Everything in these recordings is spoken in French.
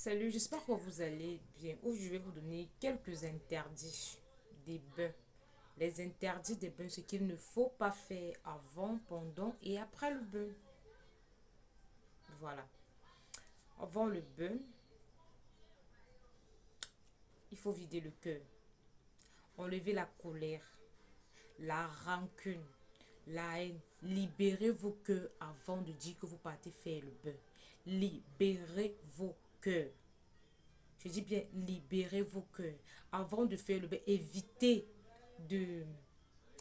Salut, j'espère que vous allez bien. Aujourd'hui, je vais vous donner quelques interdits des bains. Les interdits des bains, ce qu'il ne faut pas faire avant, pendant et après le bain. Voilà. Avant le bain, il faut vider le cœur, enlever la colère, la rancune, la haine. Libérez vos cœurs avant de dire que vous partez faire le bain. Libérez vos cœurs. Je dis bien libérez vos cœurs. Avant de faire le bain, évitez de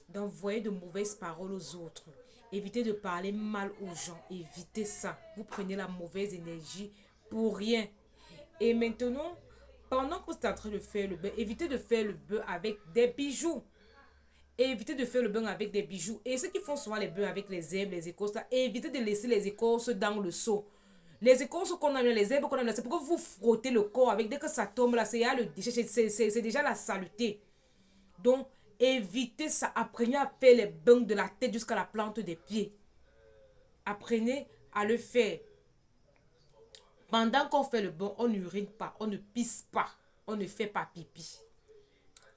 d'envoyer de mauvaises paroles aux autres. Évitez de parler mal aux gens. Évitez ça. Vous prenez la mauvaise énergie pour rien. Et maintenant, pendant que vous êtes en train de faire le bain, évitez de faire le bain avec des bijoux. Évitez de faire le bain avec des bijoux. Et ceux qui font souvent les bains avec les herbes, les écorces, là, évitez de laisser les écorces dans le seau. Les écorces qu'on a, les herbes qu'on a, c'est pour que vous frottez le corps avec. Dès que ça tombe là, c'est déjà la saleté. Donc, évitez ça. Apprenez à faire les bains de la tête jusqu'à la plante des pieds. Apprenez à le faire. Pendant qu'on fait le bain, on n'urine pas, on ne pisse pas, on ne fait pas pipi.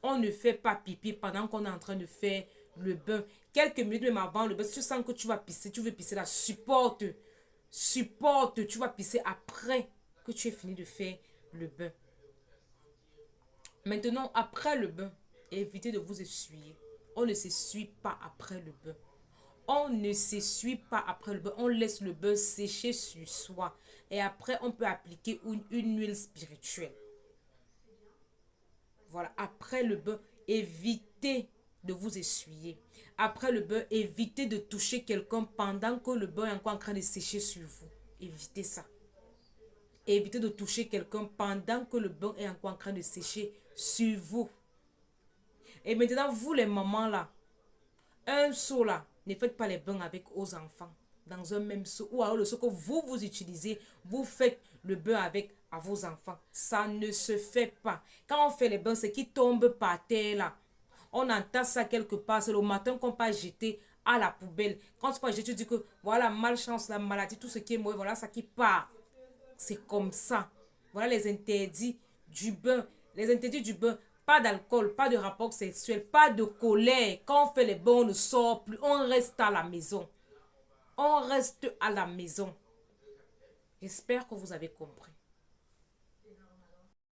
On ne fait pas pipi pendant qu'on est en train de faire le bain. Quelques minutes même avant le bain, si tu sens que tu vas pisser, tu veux pisser là, supporte. Supporte, tu vas pisser après que tu aies fini de faire le bain. Maintenant, après le bain, évitez de vous essuyer. On ne s'essuie pas après le bain. On ne s'essuie pas après le bain. On laisse le bain sécher sur soi. Et après, on peut appliquer une huile spirituelle. Voilà. Après le bain, évitez de vous essuyer. Après le bain, évitez de toucher quelqu'un pendant que le bain est encore en train de sécher sur vous. Évitez ça. Évitez de toucher quelqu'un pendant que le bain est encore en train de sécher sur vous. Et maintenant, vous les mamans là, un seau là, ne faites pas les bains avec vos enfants dans un même seau. Ou alors le seau que vous utilisez, vous faites le bain avec à vos enfants. Ça ne se fait pas. Quand on fait les bains, c'est qui tombe par terre là. On entend ça quelque part. C'est le matin qu'on peut jeter à la poubelle. Quand tu peux jeter, tu dis que voilà, malchance, la maladie, tout ce qui est mauvais, voilà ça qui part. C'est comme ça. Voilà les interdits du bain. Les interdits du bain. Pas d'alcool, pas de rapport sexuel, pas de colère. Quand on fait les bains, on ne sort plus. On reste à la maison. On reste à la maison. J'espère que vous avez compris.